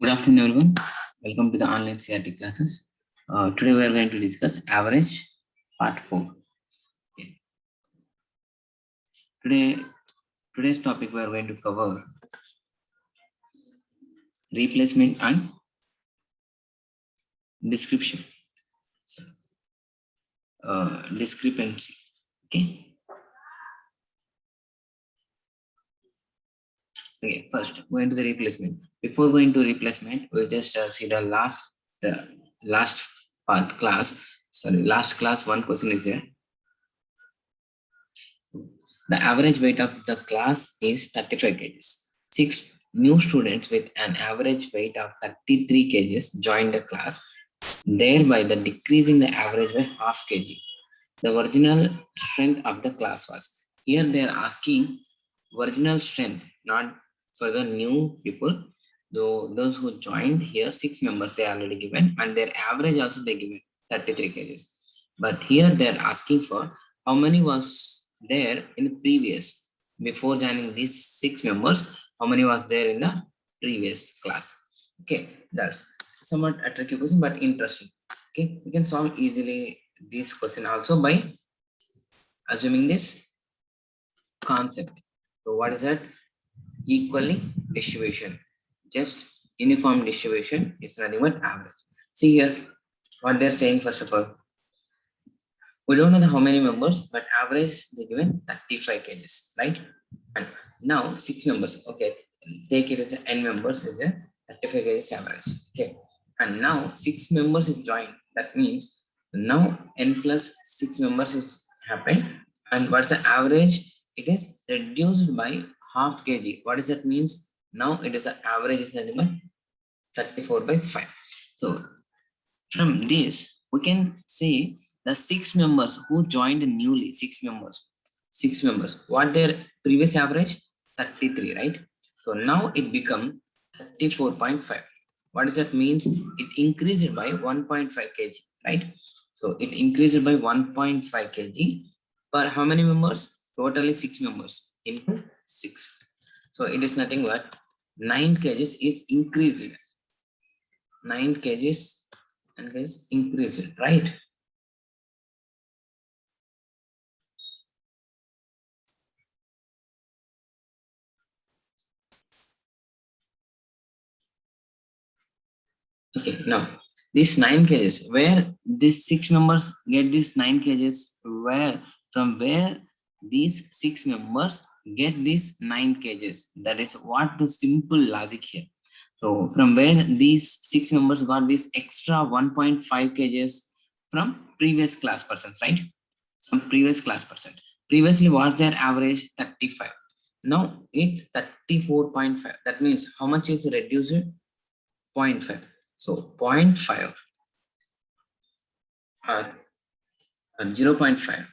Good afternoon, everyone. Welcome to the online CRT classes. Today we are going to discuss average part 4. Okay. Today's topic we are going to cover replacement and description. So, discrepancy. Okay. Okay. First, going to the replacement. Before going to replacement, we'll just see the last part class. Sorry, last class. One question is there. The average weight of the class is 35 kgs. 6 new students with an average weight of 33 kgs joined the class, thereby the decreasing the average by half kg. The original strength of the class was. Here they are asking original strength, not for the new people. Though those who joined here, 6 members they already given, and their average also they given 33 kgs. But here they are asking for how many was there in the previous before joining these 6 members, how many was there in the previous class. Okay, that's somewhat a tricky question but interesting. Okay, we can solve easily this question also by assuming this concept. So what is that? Equally distribution, just uniform distribution. It's nothing but average. See here what they're saying. First of all, we don't know how many members, but average they given 35 kgs, right? And now 6 members. Okay, take it as n members is a 35 kgs average. Okay, and now 6 members is joined. That means now n plus 6 members is happened, and what's the average? It is reduced by half kg. What does that means? Now it is the average is nothing but 34 by 5. So from this we can see the 6 members who joined newly, 6 members, what their previous average? 33, right? So now it become 34.5. What does that means? It increased by 1.5 kg, right? So it increased by 1.5 kg per how many members? Totally 6 members into 6. So it is nothing but 9 kgs is increasing. 9 kgs and is increased, right? Okay, now these 9 kgs, where these 6 members get these 9 kgs, where these 6 members get these 9 kgs. That is what the simple logic here. So from where these 6 members got this extra 1.5 kgs from previous class persons, right? Some previous class person. Previously, what their average? 35. Now it 34.5. That means how much is reduced? 0.5. So 0.5 or 0.5,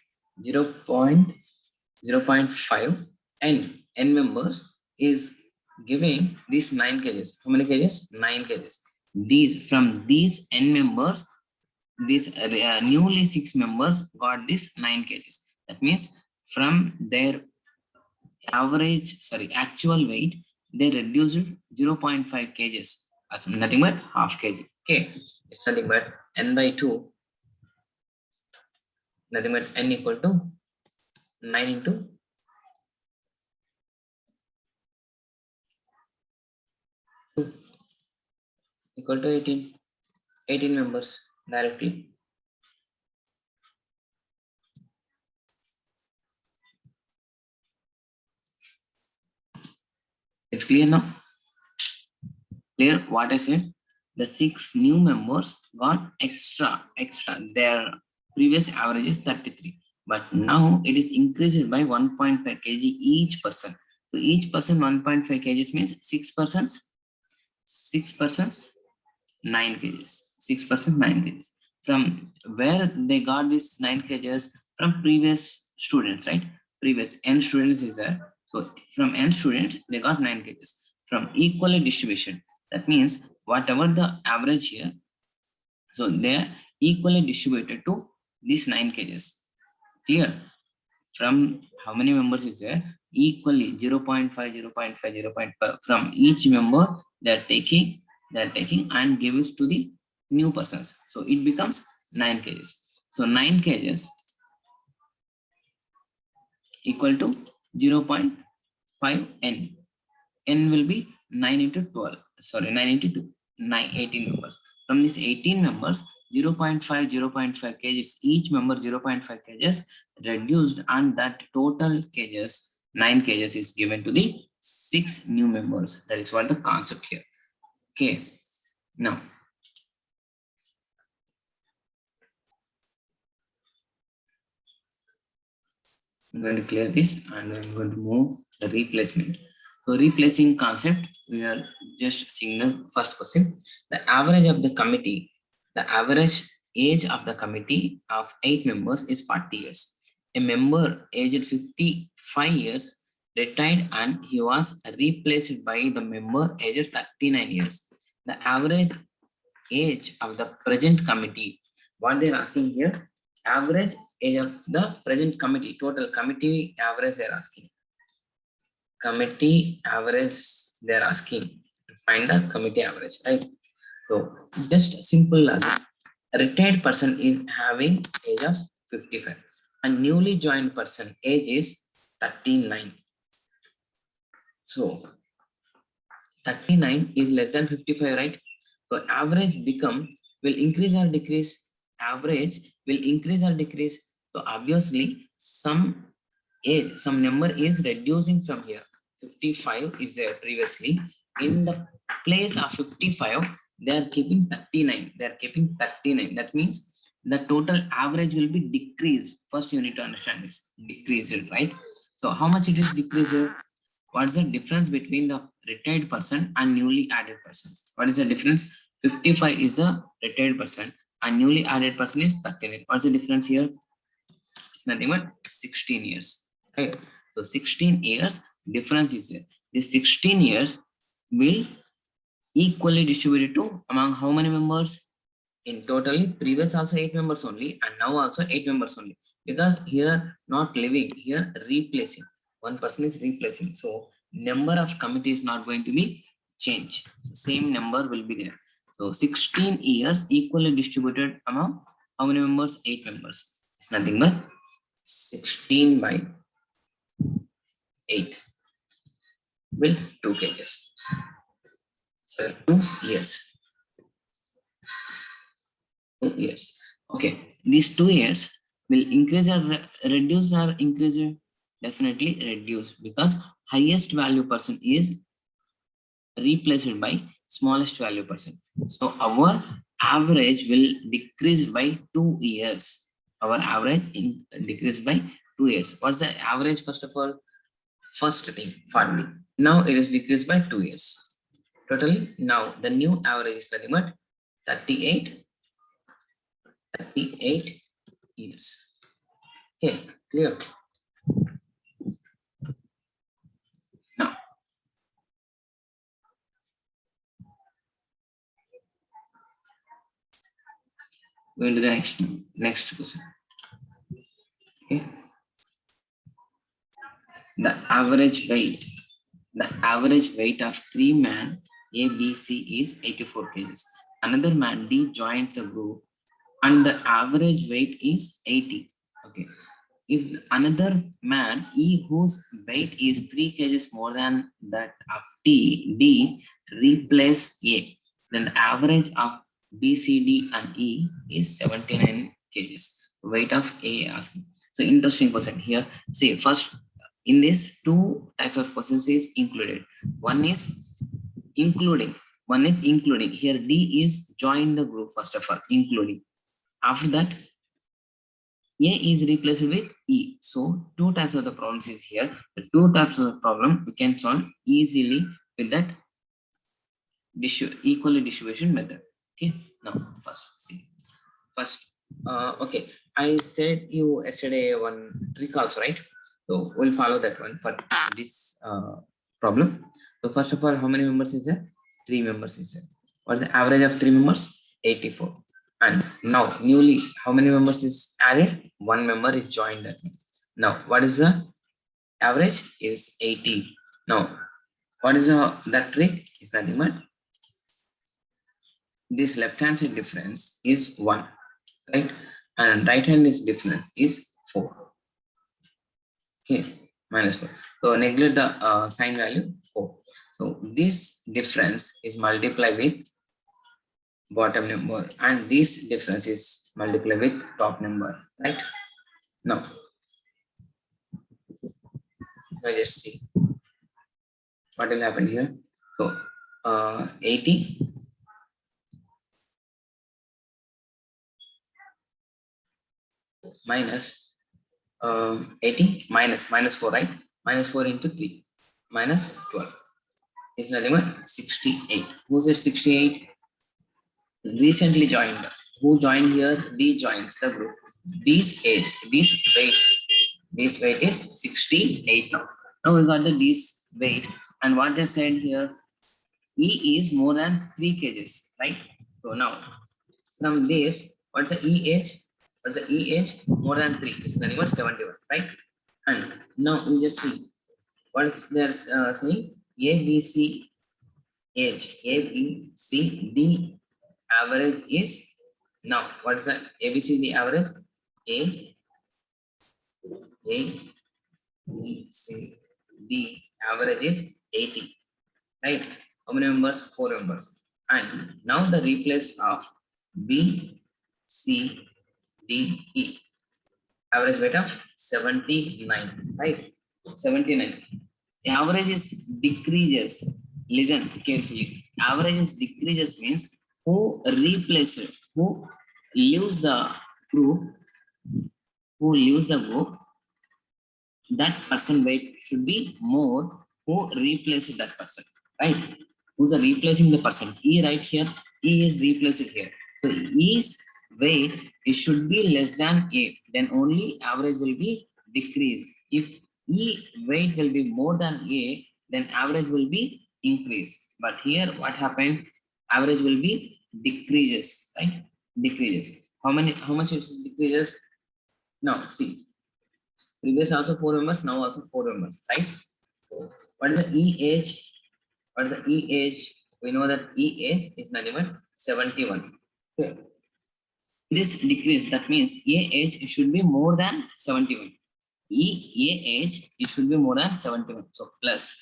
0.5 and n members is giving these 9 kgs. How many kgs? 9 kgs. These from these n members, these newly 6 members got this 9 kgs. That means from their actual weight, they reduced 0.5 kgs as nothing but half kg. Okay, it's nothing but n by 2, nothing but n equal to 9 into equal to 18 members directly. It's clear now? Clear what I said? The 6 new members got extra. Their previous average is 33. But now it is increased by 1.5 kg each person. So each person 1.5 kg means 6 persons, 9 kgs. 6 persons, 9 kgs. From where they got this 9 kgs? From previous students, right? Previous n students is there. So from n students, they got 9 kgs. From equally distribution. That means whatever the average here, so they are equally distributed to these 9 kgs. Clear? From how many members is there? Equally 0.5, 0.5, 0.5. From each member, they are taking they are taking and give it to the new persons. So it becomes 9 kgs. So 9 kgs equal to 0.5 n. N will be 9 into 12. Sorry, 9 into 2. 9, 18 members. From this 18 members, 0.5, 0.5 kgs, each member 0.5 kgs reduced, and that total kgs, 9 kgs is given to the 6 new members. That is what the concept here. Okay. Now, I'm going to clear this and I'm going to move the replacement. So replacing concept, we are just seeing the first question. The average of the committee, the average age of the committee of 8 members is 40 years. A member aged 55 years retired and he was replaced by the member aged 39 years. The average age of the present committee, what they're asking here, average age of the present committee, total committee average they're asking. Committee average they're asking to find the committee average, right? So just simple logic. A retired person is having age of 55. A newly joined person age is 39. So 39 is less than 55, right? So average become will increase or decrease. Average will increase or decrease. So obviously some age, some number is reducing from here. 55 is there previously. In the place of 55, they are keeping 39. They are keeping 39. That means the total average will be decreased. First, you need to understand this. Decreased, right? So how much it is decreased? What is the difference between the retired person and newly added person? What is the difference? 55 is the retired person and newly added person is 39. What's the difference here? It's nothing but 16 years, right? So 16 years difference is there. This 16 years will equally distributed to among how many members? In totally previous also 8 members only and now also 8 members only, because here not living, here replacing, one person is replacing, so number of committee is not going to be changed, same number will be there. So 16 years equally distributed among how many members? 8 members. It's nothing but 16 by 8 will 2 kgs. So 2 years. 2 years. Okay, these 2 years will increase or reduce or increase? Definitely reduce, because highest value person is replaced by smallest value person. So our average will decrease by 2 years. Our average decrease by 2 years. What's the average? First of all, first thing for me. Now it is decreased by 2 years. Totally. Now the new average is nothing but 38 years. Okay, clear. Now, going to the next question. Okay, the average weight of 3 man A, B, C is 84 kgs. Another man D joins the group and the average weight is 80. Okay. If another man E whose weight is 3 kgs more than that of D replace A, then the average of B, C, D and E is 79 kgs. Weight of A asking. So interesting question here. See, first in this 2 types of questions is included. One is including. Here D is join the group first of all, including. After that, A is replaced with E. So 2 types of the problems is here. The 2 types of the problem we can solve easily with that equally distribution method. Okay. Now first, okay, I said you yesterday one trick also, right? So we'll follow that one for this problem. So first of all, how many members is there? 3 members is there. What's the average of 3 members? 84. And now newly how many members is added? 1 member is joined that. Now what is the average? Is 80. Now what is that trick? Is nothing but this left hand side difference is 1, right? And right hand is difference is 4. Okay, minus 4. So neglect the sign value 4. So this difference is multiplied with bottom number, and this difference is multiplied with top number, right? Now, let's just see what will happen here. So 80 minus 80 minus 4, right? Minus 4 into 3 minus 12 is nothing but 68. Who said 68? Recently joined. Who joined here? D joins the group. D's age, D's weight is 68 now. Now we got the D's weight, and what they said here, E is more than 3 kgs, right? So now from this, what's the E age? What's the E age? More than 3. It's nothing but 71, right? And now you just see what is there saying? A, B, C age. A, B, C, D average is now. What is the A, B, C, D average? A, B, C, D average is 80, right? How many members? 4 members. And now the replace of B, C, D, E. Average weight of 79, right? 79. The average is decreases. Listen carefully. Average is decreases means who replaces, who leaves the group, that person weight should be more who replaces that person, right? Who's the replacing the person? E right here. E is replaced here. So E's weight, it should be less than A. Then only average will be decreased. If E weight will be more than A, then average will be increased. But here what happened? Average will be decreases, right? Decreases. How much it decreases? Now see. Previous also 4 members, now also 4 members, right? So what is the E age? What is the E age? We know that E age is not even 71. Okay. It is decreased. That means A age should be more than 71. A age, it should be more than 71. So plus.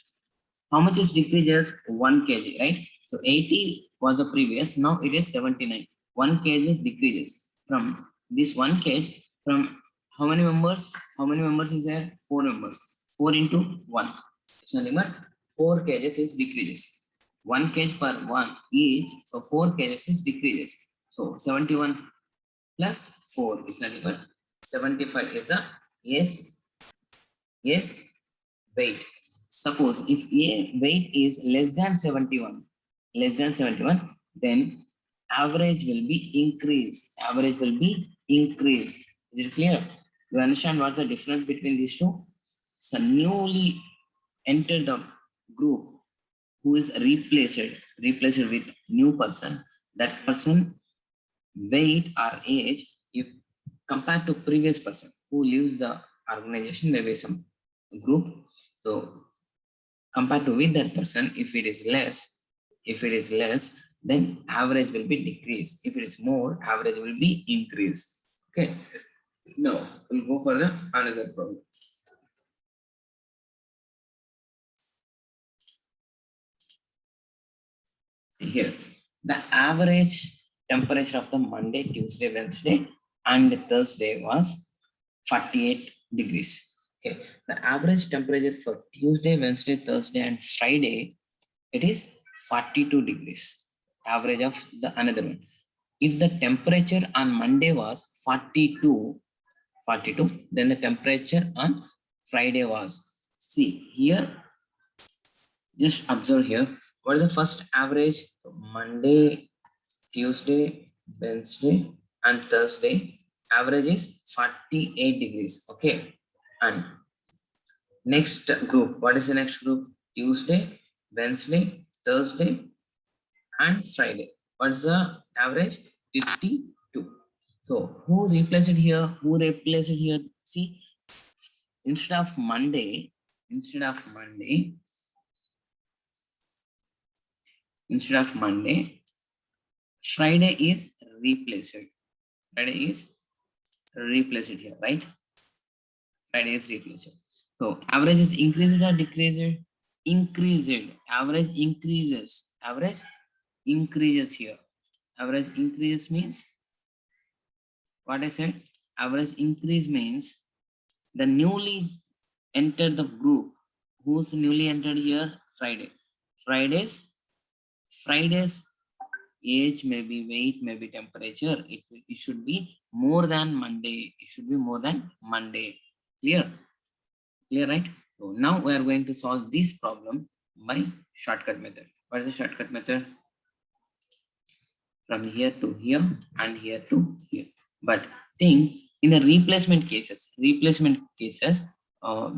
How much is decreases? 1 kg, right? So 80 was the previous, now it is 79. 1 kg decreases. From this 1 kg, from how many members? How many members is there? 4 members. 4 into 1. It's nothing but 4 kgs is decreases. 1 kg per 1 each. So 4 kgs is decreases. So 71 plus 4 is nothing but 75 is a yes weight. Suppose if A weight is less than 71, then average will be increased. Average will be increased. Is it clear? You understand what's the difference between these two? So newly entered the group who is replaced with new person. That person weight or age, if compared to previous person who leaves the organization, there is some group. So compared to with that person, if it is less, then average will be decreased. If it is more, average will be increased. Okay. Now we'll go for the another problem. See here, the average temperature of the Monday, Tuesday, Wednesday, and Thursday was 48 degrees. Okay, the average temperature for Tuesday, Wednesday, Thursday, and Friday, it is 42 degrees. Average of the another one. If the temperature on Monday was 42, then the temperature on Friday was, see here, just observe here. What is the first average? Monday, Tuesday, Wednesday, and Thursday. Average is 48 degrees. Okay. And next group. What is the next group? Tuesday, Wednesday, Thursday, and Friday. What's the average? 52. So who replaced it here? Who replaced it here? See, instead of Monday, Friday is replaced. Friday is replaced here, right? Friday is replaced. So average is increased or decreased? Increased. Average increases. Average increases here. Average increases means what I said. Average increase means the newly entered the group. Who's newly entered here? Friday. Friday's age, maybe weight, maybe temperature. It should be more than Monday. It should be more than Monday. Clear? Clear, right? So now we are going to solve this problem by shortcut method. What is the shortcut method? From here to here and here to here. But think in the replacement cases,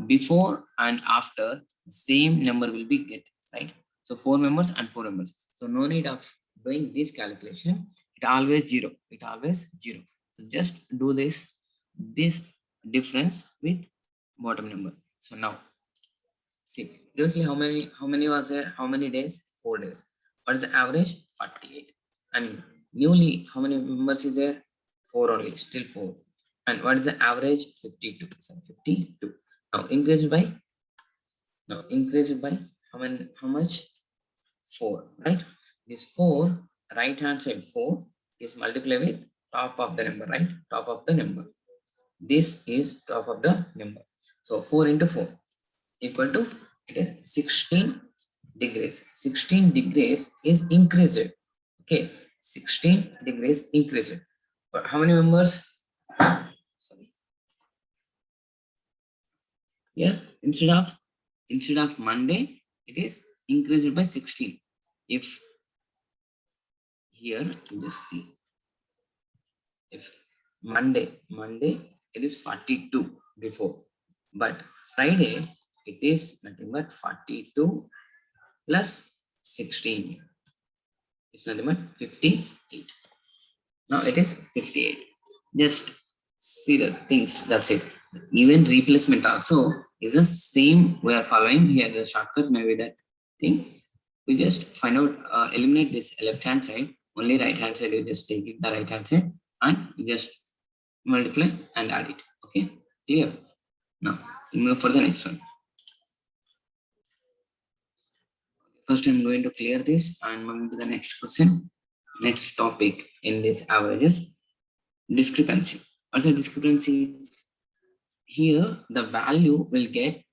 before and after the same number will be get, right? So 4 members and 4 members. So no need of doing this calculation. It always zero. It always zero. So just do this difference with bottom number. So now see previously how many was there? How many days? 4 days. What is the average? 48. And newly how many members is there? 4 only, still 4. And what is the average? 52. So 52. Now increased by how much? 4, right? This 4, right hand side 4 is multiplied with top of the number, right? Top of the number. This is top of the number. So 4 into 4 equal to it is 16 degrees. 16 degrees is increased. Okay, 16 degrees increased. But how many members? Sorry. Yeah, instead of Monday, it is increased by 16. If here you just see, if Monday it is 42 before, but Friday it is nothing but 42 plus 16. It's nothing but 58. Now it is 58. Just see the things, that's it. Even replacement also is the same. We are following here the shortcut, maybe that thing. We just find out, eliminate this left hand side, only right hand side. You just take it the right hand side and you just multiply and add it. Okay, clear? Now we move for the next one. First, I'm going to clear this and move to the next question. Next topic in this averages, discrepancy. What's the discrepancy? Here the value will get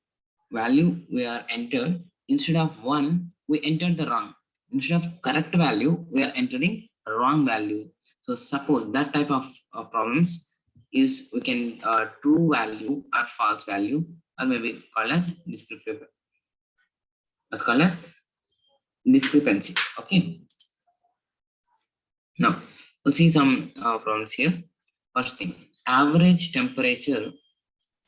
value we are entered, instead of 1 we entered the wrong. Instead of correct value we are entering wrong value. So suppose that type of problems is we can true value or false value, or maybe called as discrepancy. That's called as discrepancy. Okay, now we'll see some problems here. First thing, average temperature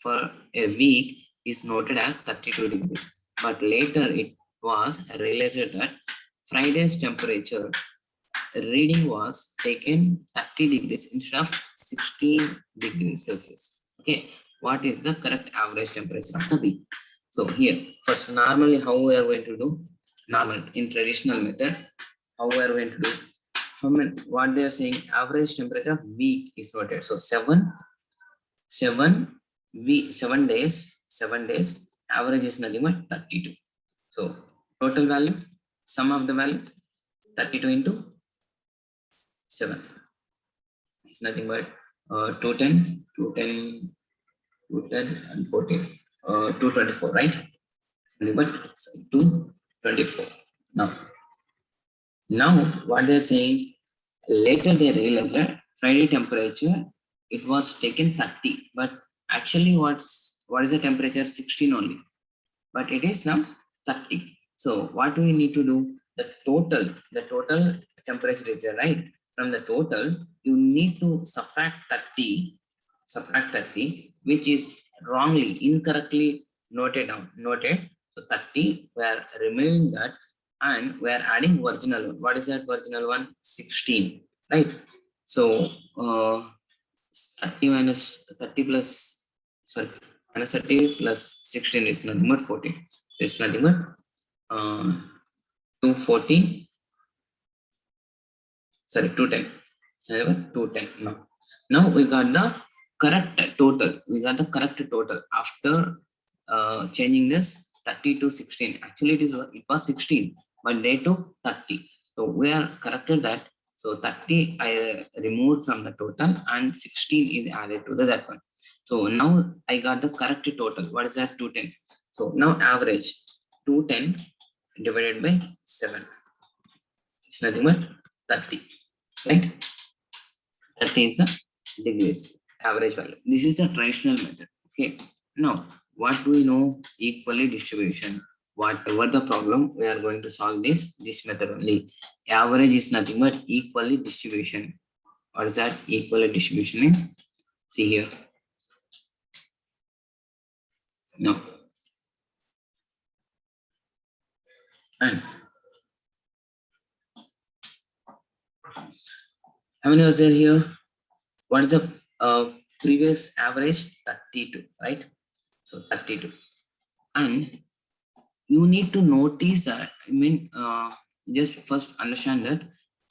for a week is noted as 32 degrees, but later it was realized that Friday's temperature reading was taken 30 degrees instead of 16 degrees Celsius. Okay, what is the correct average temperature of the week? So here, first normally how we are going to do, normal in traditional method, how we are going to do, what they are saying, average temperature of week is noted. So 7 days, average is nothing but 32. So total value, sum of the value, 32 into 7. It's nothing but 210 and 14. 224, right? Nothing but 224. Now what they're saying, later they realized that Friday temperature, it was taken 30, but actually what is the temperature? 16 only, but it is now 30. So what do we need to do? The total temperature is there, right? From the total you need to subtract 30, which is incorrectly noted. So 30 we are removing that and we are adding original one. What is that original one? 16, right? So 30 minus 30 plus, sorry, minus 30 plus 16 is nothing but 14. So it's nothing but 214. sorry, 210. 210. Now we got the correct total. We got the correct total after changing this 30 to 16. Actually, it was 16, but they took 30. So we are corrected that. So 30 I removed from the total and 16 is added to that one. So now I got the correct total. What is that? 210. So now average 210 divided by 7. It's nothing but 30, right? 30 is the degrees average value. This is the traditional method. Okay. Now, what do we know? Equally distribution. Whatever the problem, we are going to solve this method only. Average is nothing but equally distribution. What is that? Equally distribution means, see here. No. And how many was there here? What is the previous average? 32, right? So 32. And you need to notice that, just first understand that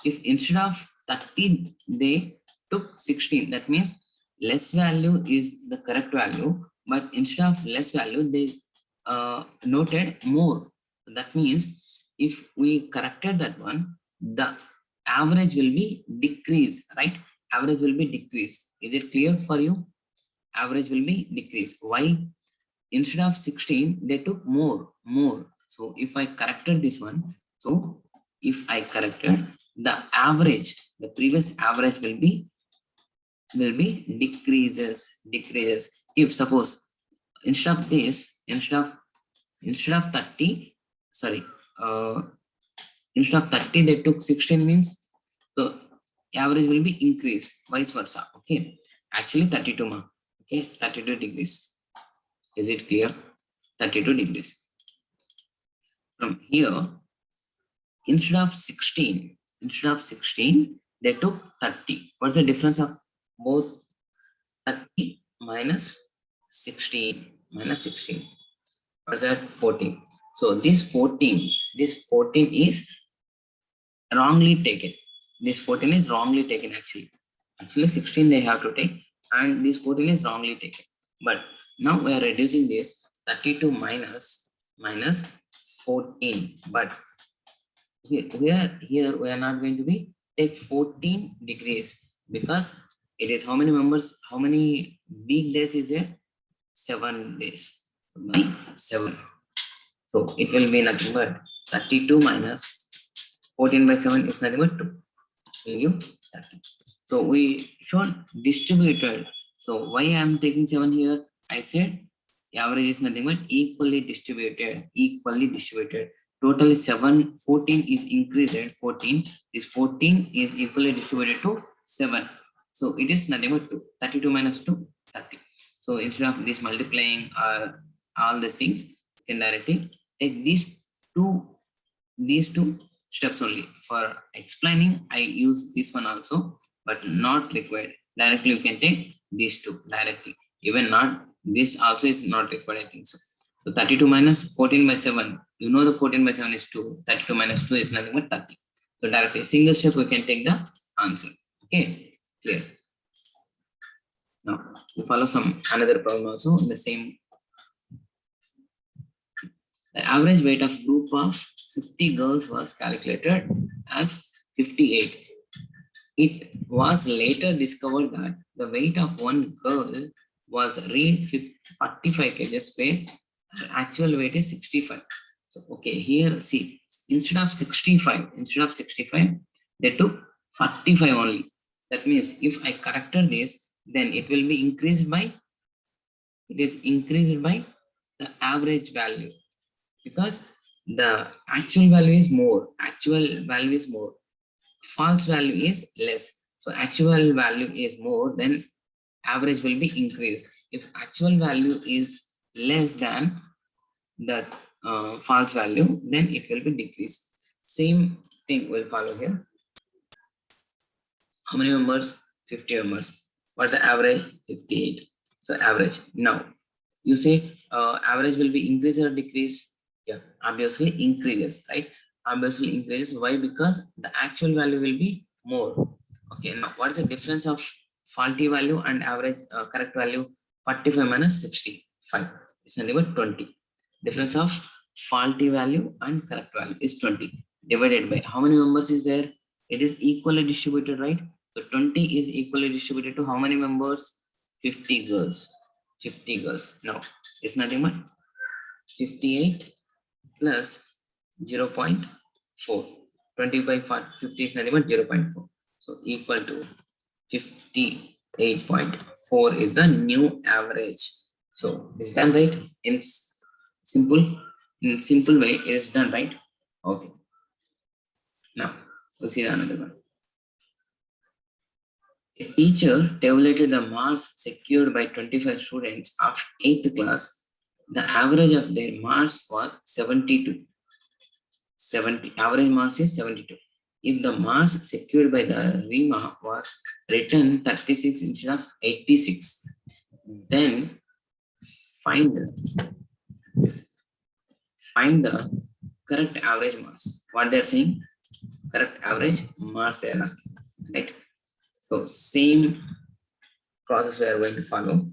if instead of 30, they took 16, that means less value is the correct value, but instead of less value, they noted more. That means if we corrected that one, the average will be decreased, right? Average will be decreased. Is it clear for you? Average will be decreased. Why? Instead of 16, they took more. So if I corrected this one, so if I corrected the average, the previous average will be decreases. If suppose instead of this, instead of 30, sorry, instead of 30 they took 16 means, so average will be increased, vice versa. Okay, actually 32 mark. Okay, 32 degrees. Is it clear? 32 degrees. From here, instead of 16, they took 30. What's the difference of both? 30 minus 16. What's that? 14. So this 14 is wrongly taken. This 14 is wrongly taken actually. Actually 16 they have to take, and this 14 is wrongly taken. But now we are reducing this 32 minus 14. But here we are not going to be take 14 degrees, because it is how many members, how many weekdays is there? 7 days by 7. So it will be nothing but 32 minus 14 by 7 is nothing but 2. Will give 30. So we should distributed. So why I am taking 7 here? I said average is nothing but equally distributed. Total is 7, 14 is increased, 14. This 14 is equally distributed to 7. So it is nothing but 2. 32 minus 2, 30. So instead of this multiplying all these things, you can directly take these two steps only. For explaining, I use this one also, but not required. Directly you can take these two directly. Even not this also is not required, I think so. So 32 minus 14 by 7. You know the 14 by 7 is 2. 32 minus 2 is nothing but 30. So directly single step we can take the answer. Okay, clear. Now we follow some another problem also in the same. The average weight of group of 50 girls was calculated as 58. It was later discovered that the weight of one girl was read 45 kgs, where her actual weight is 65. So okay, here see, instead of 65, they took 45 only. That means if I corrected this, then it will be increased by, the average value, because the actual value is more. False value is less. So actual value is more, then average will be increased. If actual value is less than the false value, then it will be decreased. Same thing will follow here. How many members? 50 members. What's the average? 58. So average. Now you say average will be increase or decrease? Yeah, obviously increases, right? Obviously increases. Why? Because the actual value will be more. Okay, now what is the difference of faulty value and average correct value? 45 minus 65 is nothing but 20. Difference of faulty value and correct value is 20 divided by how many members is there? It is equally distributed, right? So 20 is equally distributed to how many members? 50 girls. 50 girls. Now it's nothing but 58 plus 0.4. 20 by 50 is nothing but 0.4. So equal to 58.4 is the new average. So it's done right in simple way. It is done right. Okay. Now we'll see another one. A teacher tabulated the marks secured by 25 students of 8th class. The average of their marks was 72. 70. Average marks is 72. If the marks secured by the REMA was written 36 instead of 86, then find the correct average marks. What they're saying? Correct average marks they are asking, right? So same process we are going to follow.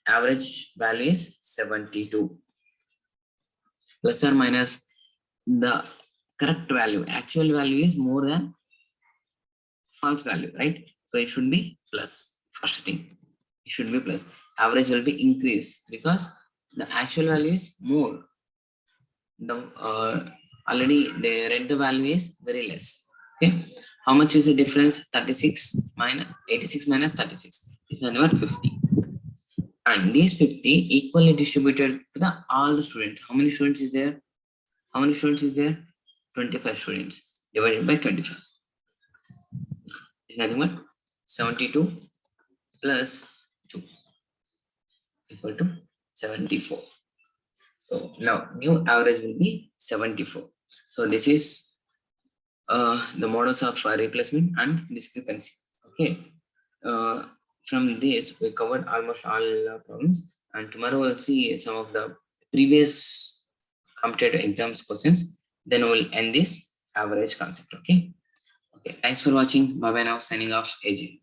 Average value is 72. Plus or minus the correct value. Actual value is more than false value, right? So it should be plus. First thing, it should be plus. Average will be increased because the actual value is more. The already they read the value is very less. Okay, how much is the difference? 36 minus 86 minus 36 is nothing but 50. And these 50 equally distributed to the all the students. How many students is there? How many students is there? 25 students divided by 25. Is nothing but 72 plus 2 equal to 74. So now new average will be 74. So this is the models of replacement and discrepancy. Okay. From this we covered almost all problems, and tomorrow we'll see some of the previous competitive exams questions. Then we'll end this average concept. Okay. Okay. Thanks for watching. Bye bye now. Signing off. AJ.